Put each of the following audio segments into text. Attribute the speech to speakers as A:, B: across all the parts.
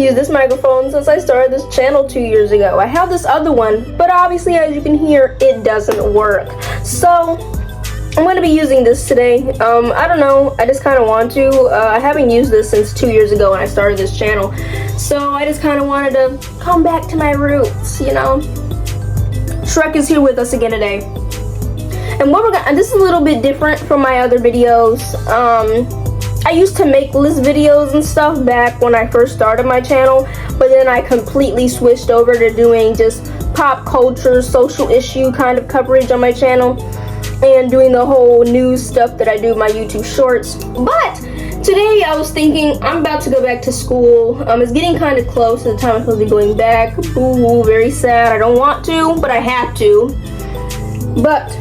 A: used this microphone since I started this channel 2 years ago. I have this other one, but obviously, as you can hear, it doesn't work. So I'm going to be using this today. I don't know, I just kind of want to. I haven't used this since 2 years ago when I started this channel. So I just kind of wanted to come back to my roots, you know. Shrek is here with us again today. And what we're gonna, this is a little bit different from my other videos. I used to make list videos and stuff back when I first started my channel, but then I completely switched over to doing just pop culture, social issue kind of coverage on my channel, and doing the whole news stuff that I do in my YouTube shorts. But today I was thinking I'm about to go back to school. It's getting kind of close to the time I'm supposed to be going back. Boo-hoo, very sad. I don't want to, but I have to. But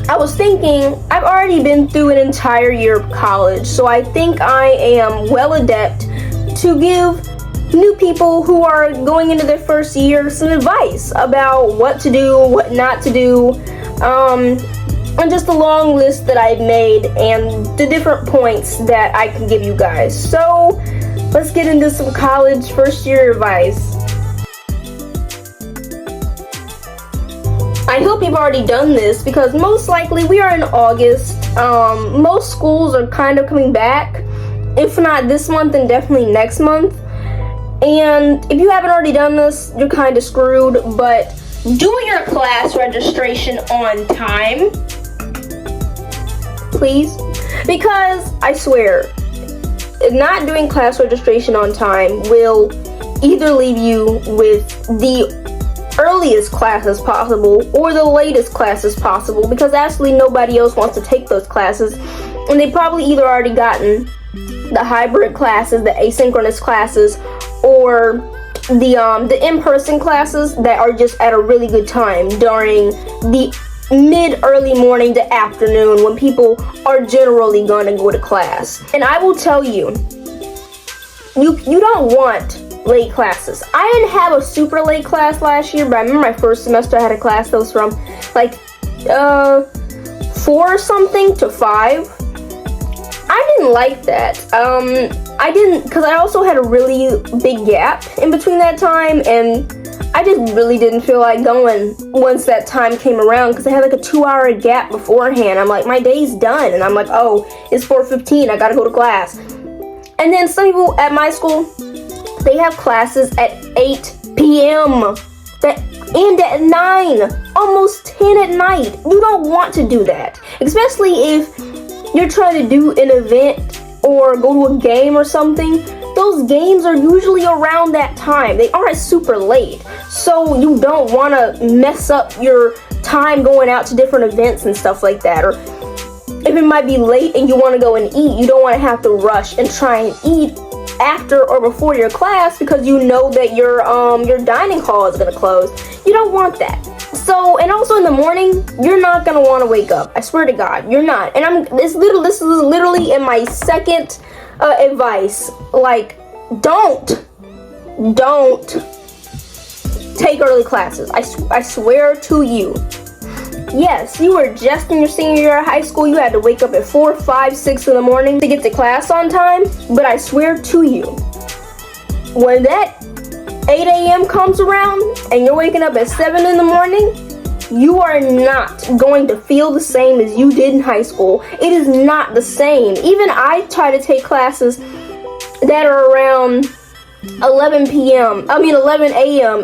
A: I was thinking, I've already been through an entire year of college, so I think I am well adept to give new people who are going into their first year some advice about what to do, what not to do, and just a long list that I've made and the different points that I can give you guys. So let's get into some college first year advice. I hope you've already done this because most likely we are in August. Most schools are kind of coming back. If not this month, then definitely next month. And if you haven't already done this, you're kind of screwed. But do your class registration on time, please. Because I swear, not doing class registration on time will either leave you with the earliest classes possible or the latest classes possible, because actually nobody else wants to take those classes, and they've probably either already gotten the hybrid classes, the asynchronous classes, or the in-person classes that are just at a really good time during the mid-early morning to afternoon when people are generally going to go to class. And I will tell you, you don't want late classes. I didn't have a super late class last year, but I remember my first semester I had a class that was from like 4 or something to 5. I didn't like that. I didn't, because I also had a really big gap in between that time, and I just really didn't feel like going once that time came around, because I had like a 2-hour gap beforehand. I'm like, my day's done, and I'm like, oh, it's 4:15, I gotta go to class. And then some people at my school, they have classes at 8 p.m. that end at 9, almost 10 at night. You don't want to do that, especially if you're trying to do an event or go to a game or something. Those games are usually around that time. They aren't super late, so you don't want to mess up your time going out to different events and stuff like that. Or if it might be late and you want to go and eat, you don't want to have to rush and try and eat after or before your class because you know that your dining hall is going to close. You don't want that. So, and also in the morning, you're not going to want to wake up. I swear to God, you're not. And this is literally in my second advice. Like, don't take early classes. I swear to you. Yes, you were just in your senior year of high school. You had to wake up at 4, 5, 6 in the morning to get to class on time. But I swear to you, when that 8 a.m. comes around and you're waking up at 7 in the morning, you are not going to feel the same as you did in high school. It is not the same. Even I try to take classes that are around 11 a.m.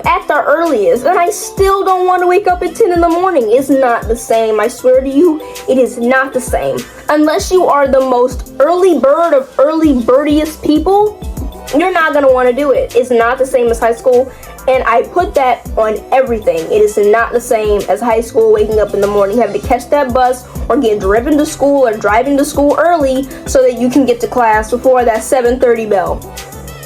A: at the earliest, and I still don't want to wake up at 10 in the morning. It's not the same. I swear to you, it is not the same. Unless you are the most early bird of early birdiest people, you're not going to want to do it. It's not the same as high school, and I put that on everything. It is not the same as high school, waking up in the morning, having to catch that bus or get driven to school or driving to school early so that you can get to class before that 7:30 bell.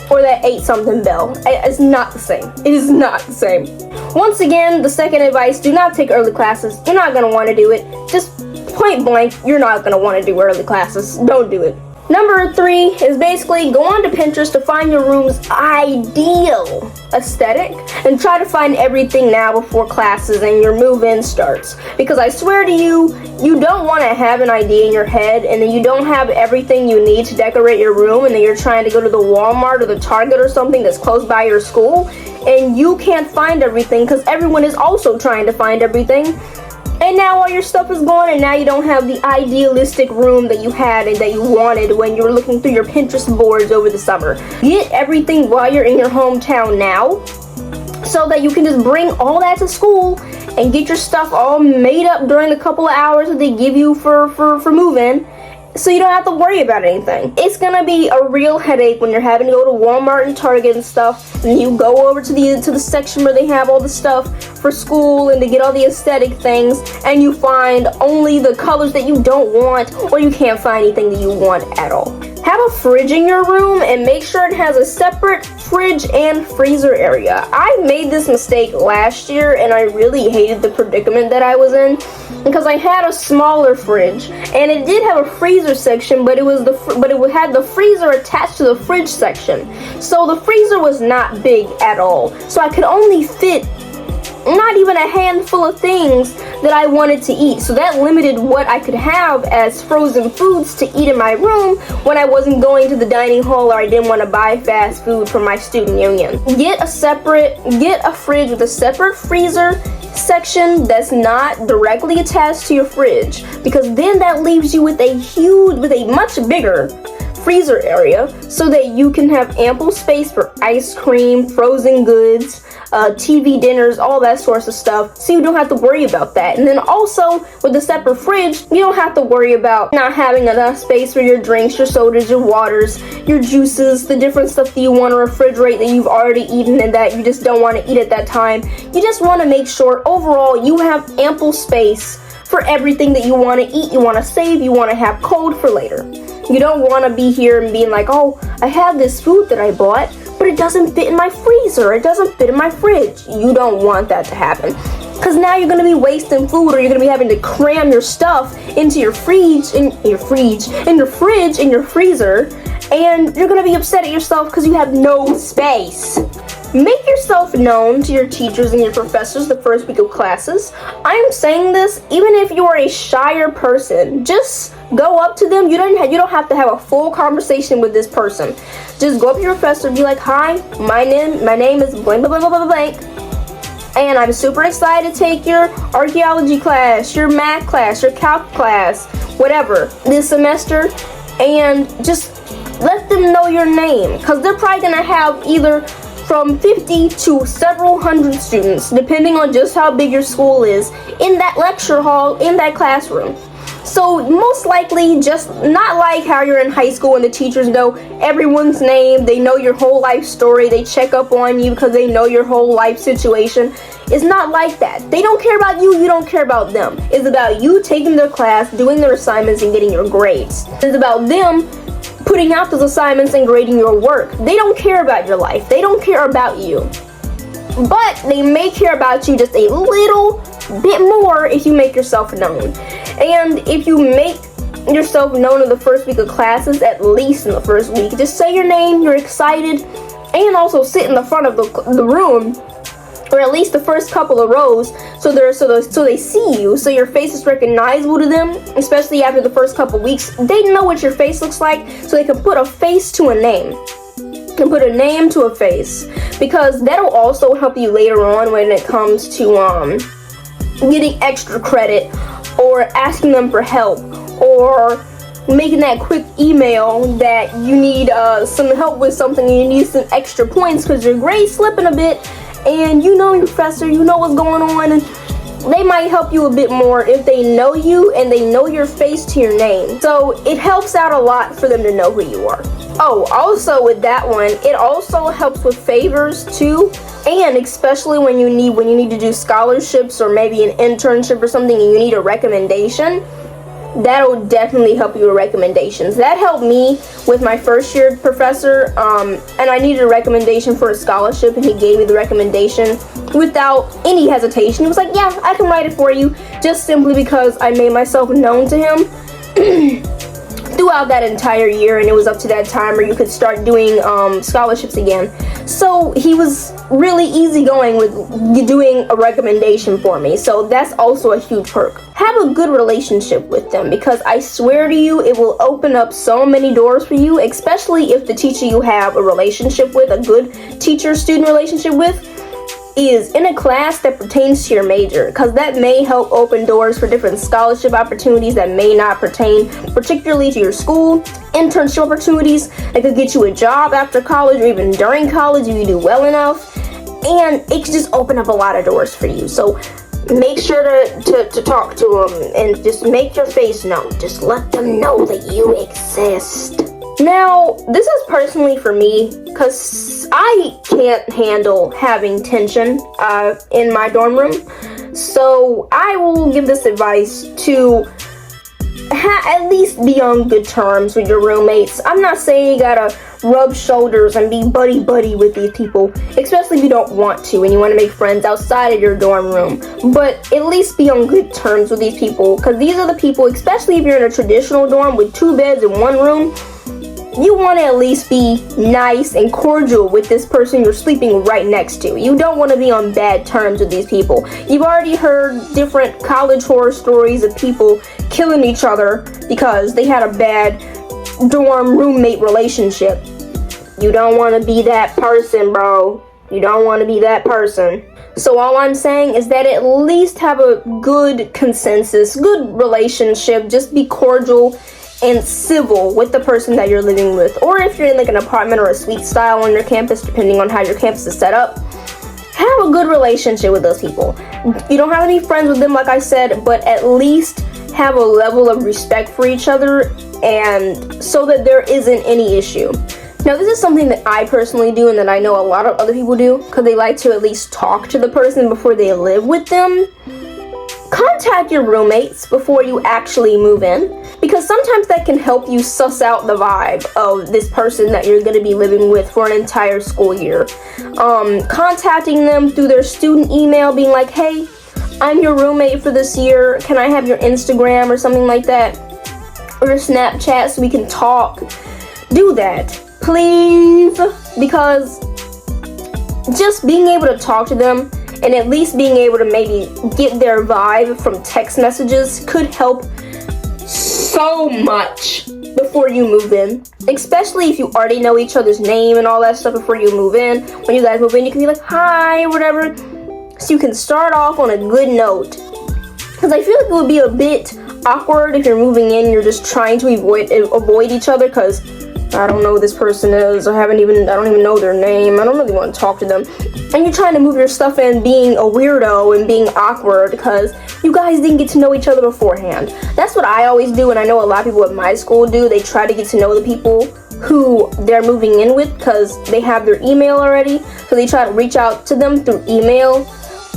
A: Or that 8-something bell. It's not the same. It is not the same. Once again, the second advice, do not take early classes. You're not going to want to do it. Just point blank, you're not going to want to do early classes. Don't do it. Number 3 is basically go onto Pinterest to find your room's ideal aesthetic and try to find everything now before classes and your move-in starts. Because I swear to you, you don't want to have an idea in your head and then you don't have everything you need to decorate your room, and then you're trying to go to the Walmart or the Target or something that's close by your school and you can't find everything because everyone is also trying to find everything. And now all your stuff is gone, and now you don't have the idealistic room that you had and that you wanted when you were looking through your Pinterest boards over the summer. Get everything while you're in your hometown now, so that you can just bring all that to school and get your stuff all made up during the couple of hours that they give you for move-in, so you don't have to worry about anything. It's gonna be a real headache when you're having to go to Walmart and Target and stuff, and you go over to the section where they have all the stuff for school and to get all the aesthetic things, and you find only the colors that you don't want, or you can't find anything that you want at all. Have a fridge in your room and make sure it has a separate fridge and freezer area. I made this mistake last year and I really hated the predicament that I was in, because I had a smaller fridge and it did have a freezer section, but it had the freezer attached to the fridge section. So the freezer was not big at all. So I could only fit not even a handful of things that I wanted to eat. So that limited what I could have as frozen foods to eat in my room when I wasn't going to the dining hall or I didn't want to buy fast food from my student union. Get a fridge with a separate freezer section that's not directly attached to your fridge, because then that leaves you with a much bigger freezer area so that you can have ample space for ice cream, frozen goods, TV dinners, all that sorts of stuff, so you don't have to worry about that. And then also with the separate fridge, you don't have to worry about not having enough space for your drinks, your sodas, your waters, your juices, the different stuff that you want to refrigerate that you've already eaten and that you just don't want to eat at that time. You just want to make sure overall you have ample space for everything that you want to eat, you want to save, you want to have cold for later. You don't want to be here and being like, oh, I have this food that I bought, but it doesn't fit in my freezer, it doesn't fit in my fridge. You don't want that to happen, because now you're going to be wasting food, or you're going to be having to cram your stuff into your fridge, in your fridge, in your freezer, and you're going to be upset at yourself because you have no space. Make yourself known to your teachers and your professors the first week of classes. I am saying this even if you are a shyer person. Just go up to them. You don't have to have a full conversation with this person. Just go up to your professor and be like, hi, my name is blank, blank, blank, blank, blank, and I'm super excited to take your archaeology class, your math class, your calc class, whatever, this semester, and just let them know your name, because they're probably going to have either from 50 to several hundred students, depending on just how big your school is, in that lecture hall, in that classroom. So most likely, just not like how you're in high school and the teachers know everyone's name, they know your whole life story, they check up on you because they know your whole life situation. It's not like that. They don't care about you, you don't care about them. It's about you taking their class, doing their assignments, and getting your grades. It's about them putting out those assignments and grading your work. They don't care about your life. They don't care about you. But they may care about you just a little bit more if you make yourself known. And if you make yourself known in the first week of classes, at least in the first week, just say your name, you're excited, and also sit in the front of the room, or at least the first couple of rows, so they see you, so your face is recognizable to them, especially after the first couple weeks. They know what your face looks like, so they can put a face to a name. Can put a name to a face, because that'll also help you later on when it comes to getting extra credit, or asking them for help, or making that quick email that you need some help with something and you need some extra points because your grade's slipping a bit, and you know your professor, you know what's going on, and they might help you a bit more if they know you and they know your face to your name. So it helps out a lot for them to know who you are. Oh, also with that one, it also helps with favors too, and especially when you need to do scholarships or maybe an internship or something and you need a recommendation. That'll definitely help you with recommendations. That helped me with my first year professor, and I needed a recommendation for a scholarship, and he gave me the recommendation without any hesitation. He was like, yeah, I can write it for you, just simply because I made myself known to him through throughout that entire year, and it was up to that time where you could start doing scholarships again. So he was really easygoing with doing a recommendation for me. So that's also a huge perk. Have a good relationship with them, because I swear to you, it will open up so many doors for you, especially if the teacher you have a relationship with, a good teacher-student relationship with, is in a class that pertains to your major, because that may help open doors for different scholarship opportunities that may not pertain particularly to your school. Internship opportunities that could get you a job after college or even during college if you do well enough, and it could just open up a lot of doors for you. So make sure to talk to them and just make your face known. Just let them know that you exist. Now, this is personally for me, because I can't handle having tension in my dorm room. So I will give this advice to at least be on good terms with your roommates. I'm not saying you gotta rub shoulders and be buddy-buddy with these people, especially if you don't want to and you want to make friends outside of your dorm room. But at least be on good terms with these people, because these are the people, especially if you're in a traditional dorm with 2 beds in 1 room, you want to at least be nice and cordial with this person you're sleeping right next to. You don't want to be on bad terms with these people. You've already heard different college horror stories of people killing each other because they had a bad dorm roommate relationship. You don't want to be that person, bro. You don't want to be that person. So all I'm saying is that at least have a good consensus, good relationship. Just be cordial and civil with the person that you're living with, or if you're in like an apartment or a suite style on your campus, depending on how your campus is set up, have a good relationship with those people. You don't have any friends with them, like I said, but at least have a level of respect for each other, and so that there isn't any issue. Now, this is something that I personally do and that I know a lot of other people do, because they like to at least talk to the person before they live with them. Contact your roommates before you actually move in, because sometimes that can help you suss out the vibe of this person that you're going to be living with for an entire school year. Contacting them through their student email, being like, hey, I'm your roommate for this year. Can I have your Instagram or something like that? Or your Snapchat so we can talk? Do that, please, because just being able to talk to them and at least being able to maybe get their vibe from text messages could help so much before you move in. Especially if you already know each other's name and all that stuff before you move in. When you guys move in, you can be like, hi, or whatever. So you can start off on a good note. Because I feel like it would be a bit awkward if you're moving in, you're just trying to avoid each other, because I don't know who this person is, I don't even know their name, I don't really want to talk to them. And you're trying to move your stuff in being a weirdo and being awkward because you guys didn't get to know each other beforehand. That's what I always do, and I know a lot of people at my school do. They try to get to know the people who they're moving in with because they have their email already. So they try to reach out to them through email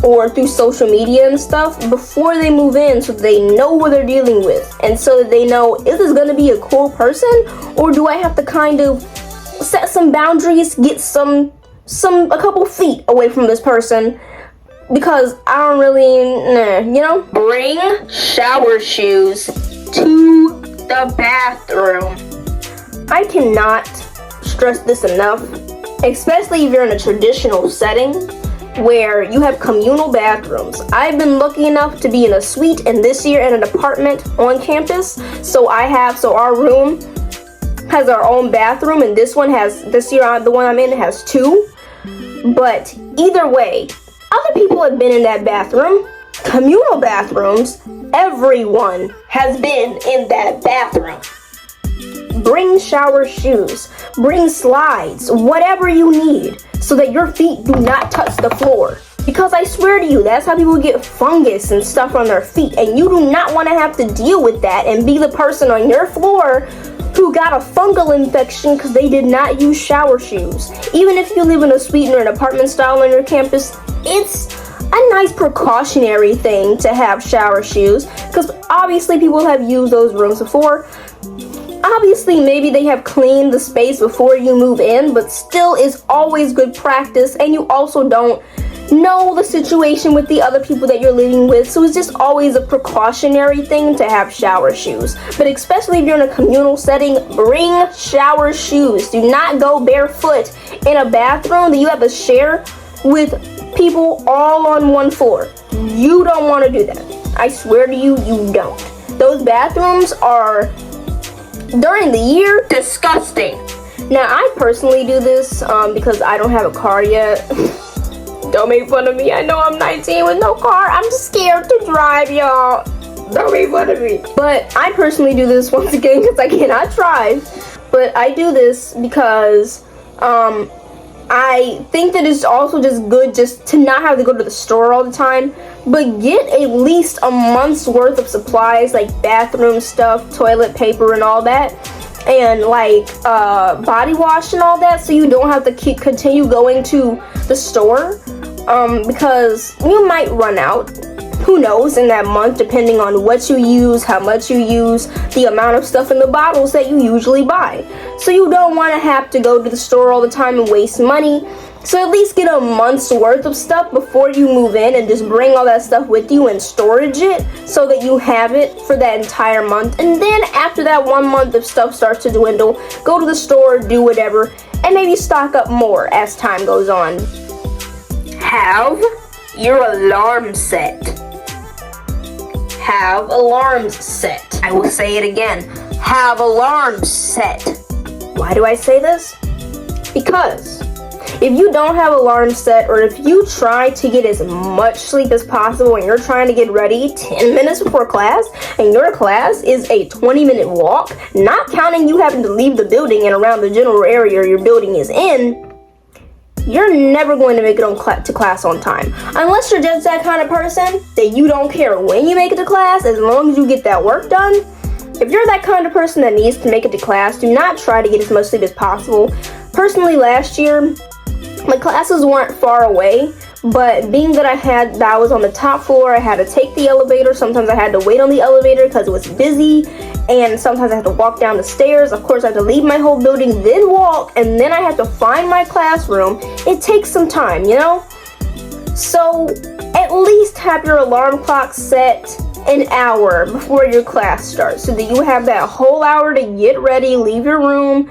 A: or through social media and stuff before they move in, so they know who they're dealing with, and so that they know, is this gonna be a cool person, or do I have to kind of set some boundaries, get a couple feet away from this person, because I don't really, you know? Bring shower shoes to the bathroom. I cannot stress this enough, especially if you're in a traditional setting where you have communal bathrooms. I've been lucky enough to be in a suite, and this year in an apartment on campus. So our room has our own bathroom, and this year the one I'm in has 2. But either way, other people have been in that bathroom. Communal bathrooms, everyone has been in that bathroom. Bring shower shoes, bring slides, whatever you need, so that your feet do not touch the floor. Because I swear to you, that's how people get fungus and stuff on their feet, and you do not want to have to deal with that and be the person on your floor who got a fungal infection because they did not use shower shoes. Even if you live in a suite or an apartment style on your campus, it's a nice precautionary thing to have shower shoes, because obviously people have used those rooms before. Obviously, maybe they have cleaned the space before you move in, but still is always good practice, and you also don't know the situation with the other people that you're living with, so it's just always a precautionary thing to have shower shoes. But especially if you're in a communal setting, bring shower shoes. Do not go barefoot in a bathroom that you have to share with people all on one floor. You don't want to do that. I swear to you, you don't. Those bathrooms are, during the year, disgusting. Now, I personally do this because I don't have a car yet. Don't make fun of me. I know I'm 19 with no car. I'm scared to drive, y'all. Don't make fun of me. But I personally do this once again because I cannot drive. But I do this because I think that it's also just good just to not have to go to the store all the time, but get at least a month's worth of supplies like bathroom stuff, toilet paper and all that, and like body wash and all that, so you don't have to continue going to the store because you might run out. Who knows, in that month, depending on what you use, how much you use, the amount of stuff in the bottles that you usually buy. So you don't want to have to go to the store all the time and waste money. So at least get a month's worth of stuff before you move in, and just bring all that stuff with you and storage it so that you have it for that entire month. And then after that 1 month, if stuff starts to dwindle, go to the store, do whatever, and maybe stock up more as time goes on. Have your alarm set. Have alarms set. I will say it again. Have alarms set. Why do I say this? Because if you don't have alarms set, or if you try to get as much sleep as possible and you're trying to get ready 10 minutes before class, and your class is a 20-minute walk, not counting you having to leave the building and around the general area your building is in, you're never going to make it to class on time. Unless you're just that kind of person that you don't care when you make it to class, as long as you get that work done. If you're that kind of person that needs to make it to class, do not try to get as much sleep as possible. Personally, last year, my classes weren't far away, but being that I was on the top floor, I had to take the elevator. Sometimes I had to wait on the elevator because it was busy, and sometimes I had to walk down the stairs. Of course, I had to leave my whole building, then walk, and then I had to find my classroom. It takes some time, you know? So at least have your alarm clock set an hour before your class starts, so that you have that whole hour to get ready, leave your room,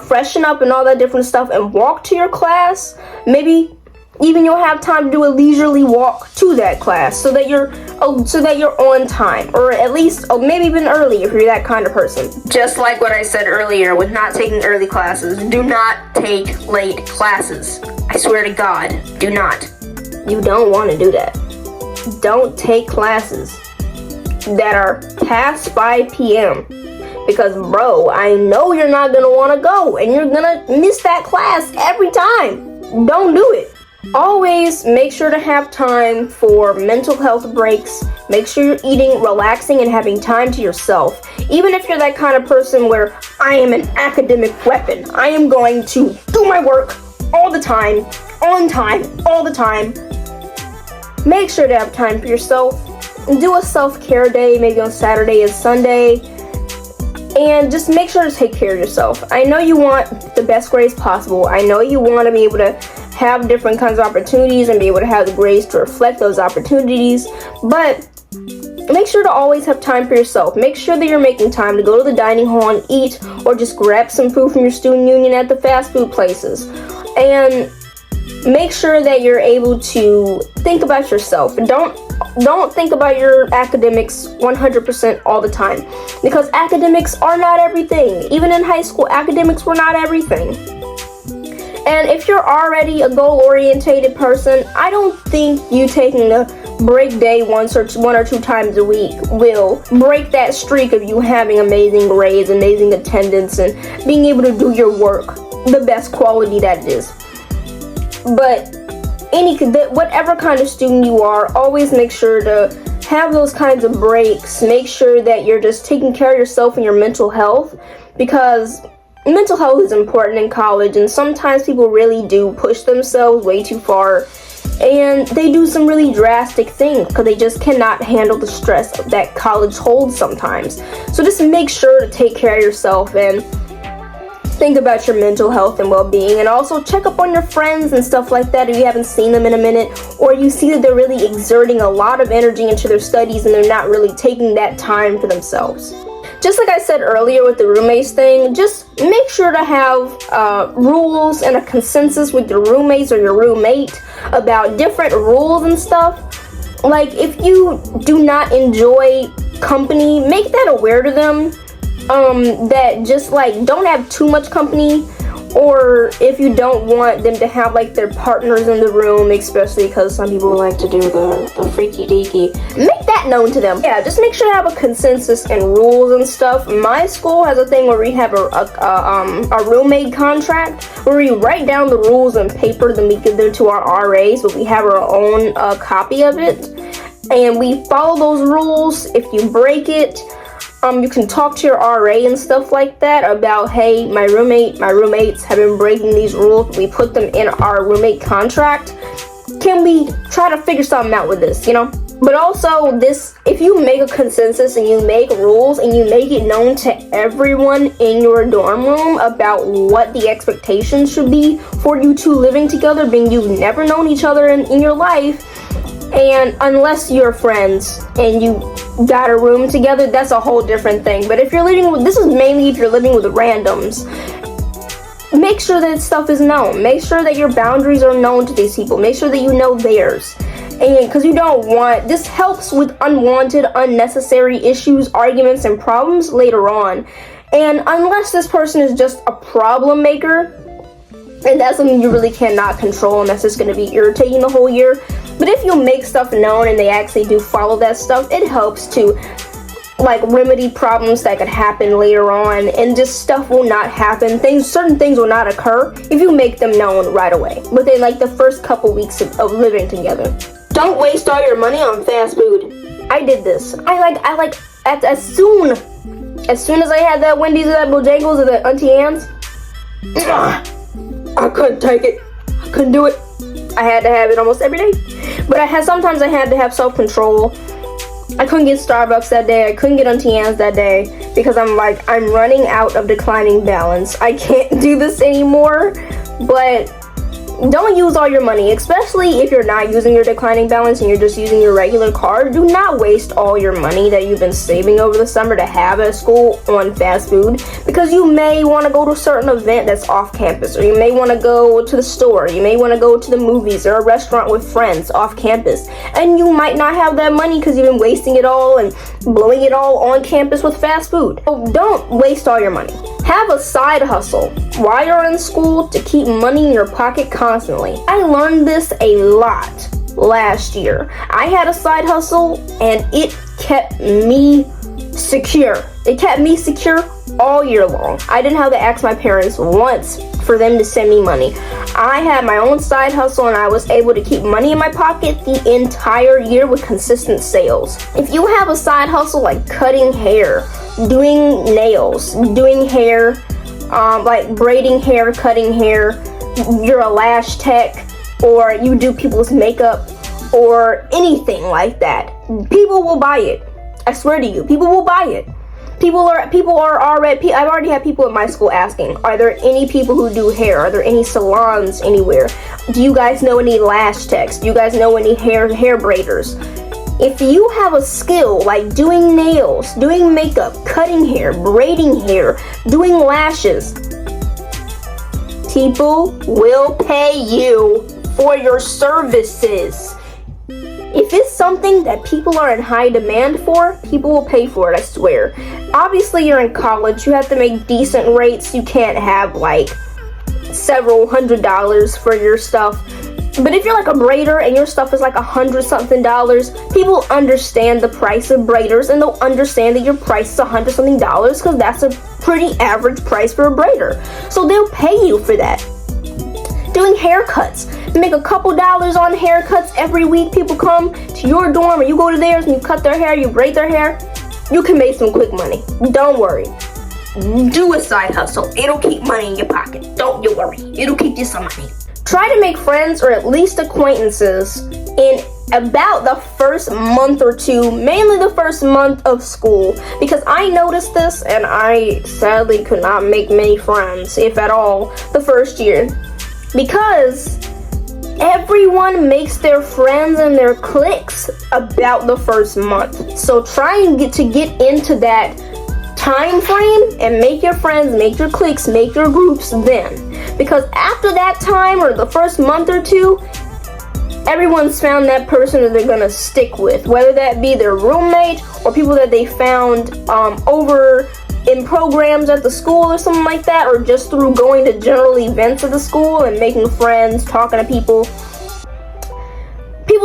A: freshen up and all that different stuff, and walk to your class. Maybe even you'll have time to do a leisurely walk to that class, so that you're on time, or at least maybe even early if you're that kind of person. Just like what I said earlier with not taking early classes, do not take late classes. I swear to God, do not. You don't want to do that. Don't take classes that are past 5 p.m. because, bro, I know you're not going to want to go, and you're going to miss that class every time. Don't do it. Always make sure to have time for mental health breaks. Make sure you're eating, relaxing, and having time to yourself. Even if you're that kind of person where I am an academic weapon, I am going to do my work all the time, on time, all the time. Make sure to have time for yourself. Do a self-care day, maybe on Saturday and Sunday. And just make sure to take care of yourself. I know you want the best grades possible. I know you want to be able to have different kinds of opportunities and be able to have the grades to reflect those opportunities. But make sure to always have time for yourself. Make sure that you're making time to go to the dining hall and eat, or just grab some food from your student union at the fast food places. And make sure that you're able to think about yourself. Don't think about your academics 100% all the time, because academics are not everything. Even in high school, academics were not everything. And if you're already a goal-orientated person, I don't think you taking a break day one or two times a week will break that streak of you having amazing grades, amazing attendance, and being able to do your work the best quality that it is. But whatever kind of student you are, always make sure to have those kinds of breaks. Make sure that you're just taking care of yourself and your mental health, because mental health is important in college, and sometimes people really do push themselves way too far, and they do some really drastic things because they just cannot handle the stress that college holds sometimes. So just make sure to take care of yourself and think about your mental health and well-being, and also check up on your friends and stuff like that if you haven't seen them in a minute, or you see that they're really exerting a lot of energy into their studies and they're not really taking that time for themselves. Just like I said earlier with the roommates thing, just make sure to have rules and a consensus with your roommates or your roommate about different rules and stuff. Like, if you do not enjoy company, make that aware to them, that just like don't have too much company, or if you don't want them to have like their partners in the room, especially because some people like to do the freaky deaky, make that known to them. Yeah, just make sure to have a consensus and rules and stuff. My school has a thing where we have a roommate contract where we write down the rules on paper, then we give them to our RAs, but we have our own copy of it, and we follow those rules. If you break it, you can talk to your RA and stuff like that about, hey, my roommates have been breaking these rules. We put them in our roommate contract. Can we try to figure something out with this, you know? But also, if you make a consensus and you make rules and you make it known to everyone in your dorm room about what the expectations should be for you two living together, being you've never known each other in your life, and unless you're friends and you got a room together, that's a whole different thing. But if you're living with, this is mainly if you're living with randoms, make sure that stuff is known. Make sure that your boundaries are known to these people. Make sure that you know theirs. And because you don't want, this helps with unwanted, unnecessary issues, arguments, and problems later on. And unless this person is just a problem maker, and that's something you really cannot control, and that's just going to be irritating the whole year. But if you make stuff known and they actually do follow that stuff, it helps to like remedy problems that could happen later on, and just stuff will not happen. Certain things will not occur if you make them known right away, within like the first couple weeks of living together. Don't waste all your money on fast food. I did this. As soon as I had that Wendy's or that Bojangles or that Auntie Anne's, I couldn't take it. I couldn't do it. I had to have it almost every day. But sometimes I had to have self-control. I couldn't get Starbucks that day. I couldn't get Auntie Anne's that day because I'm running out of declining balance. I can't do this anymore. But don't use all your money, especially if you're not using your declining balance and you're just using your regular card. Do not waste all your money that you've been saving over the summer to have at school on fast food, because you may want to go to a certain event that's off campus, or you may want to go to the store, you may want to go to the movies or a restaurant with friends off campus, and you might not have that money because you've been wasting it all and blowing it all on campus with fast food. So don't waste all your money. Have a side hustle while you're in school to keep money in your pocket constantly. I learned this a lot last year. I had a side hustle and it kept me secure. It kept me secure all year long. I didn't have to ask my parents once for them to send me money. I had my own side hustle and I was able to keep money in my pocket the entire year with consistent sales. If you have a side hustle like cutting hair, doing nails, doing hair, like braiding hair, cutting hair, you're a lash tech, or you do people's makeup, or anything like that, people will buy it. I swear to you, people will buy it. People are already, I've already had people at my school asking, are there any people who do hair? Are there any salons anywhere? Do you guys know any lash techs? Do you guys know any hair braiders? If you have a skill like doing nails, doing makeup, cutting hair, braiding hair, doing lashes, people will pay you for your services. If it's something that people are in high demand for, people will pay for it, I swear. Obviously, you're in college, you have to make decent rates. You can't have like several $100s for your stuff. But if you're like a braider and your stuff is like $100-something, people understand the price of braiders, and they'll understand that your price is $100-something because that's a pretty average price for a braider. So they'll pay you for that. Doing haircuts, you make a couple dollars on haircuts every week. People come to your dorm or you go to theirs and you cut their hair, you braid their hair. You can make some quick money. Don't worry. Do a side hustle. It'll keep money in your pocket. Don't you worry. It'll keep you some money. Try to make friends or at least acquaintances in about the first month or two, mainly the first month of school, because I noticed this and I sadly could not make many friends, if at all, the first year, because everyone makes their friends and their cliques about the first month. So try and get into that time frame and make your friends, make your cliques, make your groups then, because after that time or the first month or two, everyone's found that person that they're gonna stick with, whether that be their roommate or people that they found over in programs at the school or something like that, or just through going to general events at the school and making friends, talking to people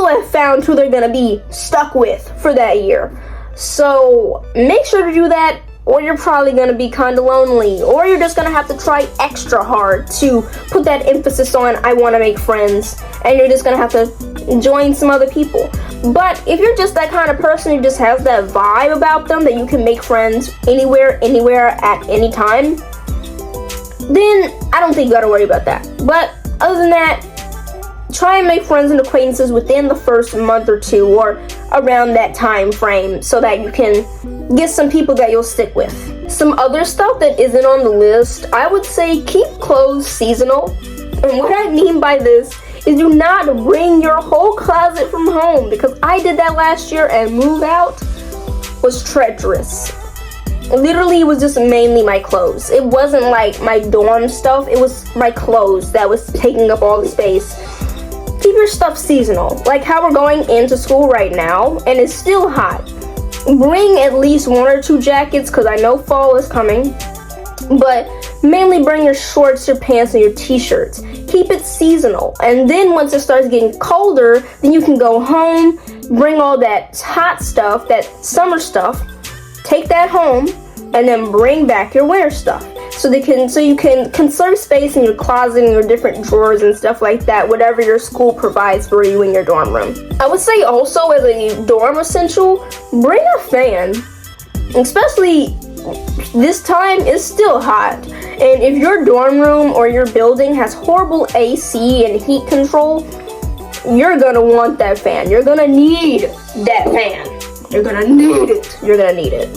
A: have found who they're gonna be stuck with for that year. So make sure to do that, or you're probably gonna be kind of lonely, or you're just gonna have to try extra hard to put that emphasis on I want to make friends, and you're just gonna have to join some other people. But if you're just that kind of person who just has that vibe about them that you can make friends anywhere at any time, then I don't think you gotta worry about that. But other than that, try and make friends and acquaintances within the first month or two, or around that time frame, so that you can get some people that you'll stick with. Some other stuff that isn't on the list, I would say keep clothes seasonal. And what I mean by this is do not bring your whole closet from home, because I did that last year and move out was treacherous. Literally, it was just mainly my clothes. It wasn't like my dorm stuff, it was my clothes that was taking up all the space. Keep your stuff seasonal, like how we're going into school right now and it's still hot. Bring at least 1 or 2 jackets, because I know fall is coming, but mainly bring your shorts, your pants, and your t-shirts. Keep it seasonal, and then once it starts getting colder, then you can go home, bring all that hot stuff, that summer stuff, take that home, and then bring back your winter stuff. So you can conserve space in your closet and your different drawers and stuff like that, whatever your school provides for you in your dorm room. I would say also, as a dorm essential, bring a fan. Especially this time, it's still hot. And if your dorm room or your building has horrible AC and heat control, you're gonna want that fan. You're gonna need that fan. You're gonna need it. You're gonna need it.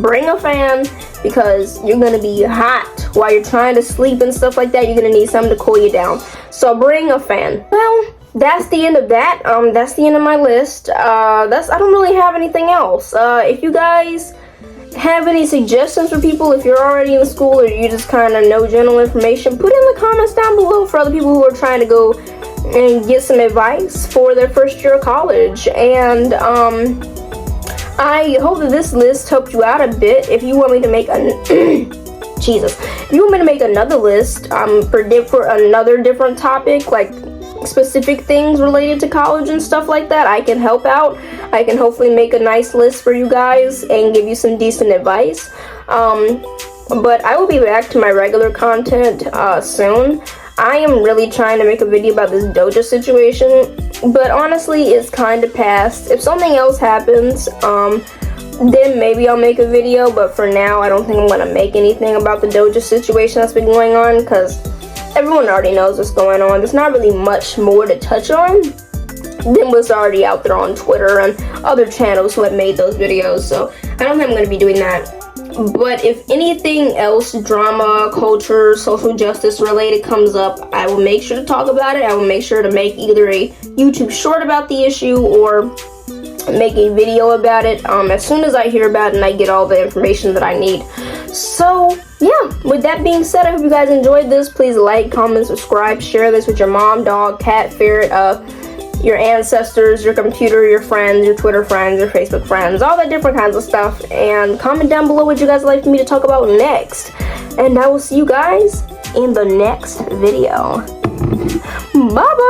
A: Bring a fan, because you're gonna be hot while you're trying to sleep and stuff like that. You're gonna need something to cool you down. So bring a fan. Well, that's the end of that. That's the end of my list. I don't really have anything else. If you guys have any suggestions for people, if you're already in school or you just kind of know general information, put in the comments down below for other people who are trying to go and get some advice for their first year of college. And I hope that this list helped you out a bit. If you want me to make if you want me to make another list for another different topic, like specific things related to college and stuff like that, I can help out. I can hopefully make a nice list for you guys and give you some decent advice. But I will be back to my regular content soon. I am really trying to make a video about this doja situation, but honestly, it's kind of past. If something else happens, then maybe I'll make a video, but for now, I don't think I'm going to make anything about the doja situation that's been going on, because everyone already knows what's going on. There's not really much more to touch on than what's already out there on Twitter and other channels who have made those videos, so I don't think I'm going to be doing that. But if anything else, drama, culture, social justice related comes up, I will make sure to talk about it. I will make sure to make either a YouTube short about the issue or make a video about it as soon as I hear about it and I get all the information that I need. So yeah, with that being said, I hope you guys enjoyed this. Please like, comment, subscribe, share this with your mom, dog, cat, ferret, your ancestors, your computer, your friends, your Twitter friends, your Facebook friends, all that different kinds of stuff. And comment down below what you guys would like for me to talk about next. And I will see you guys in the next video. Bye-bye!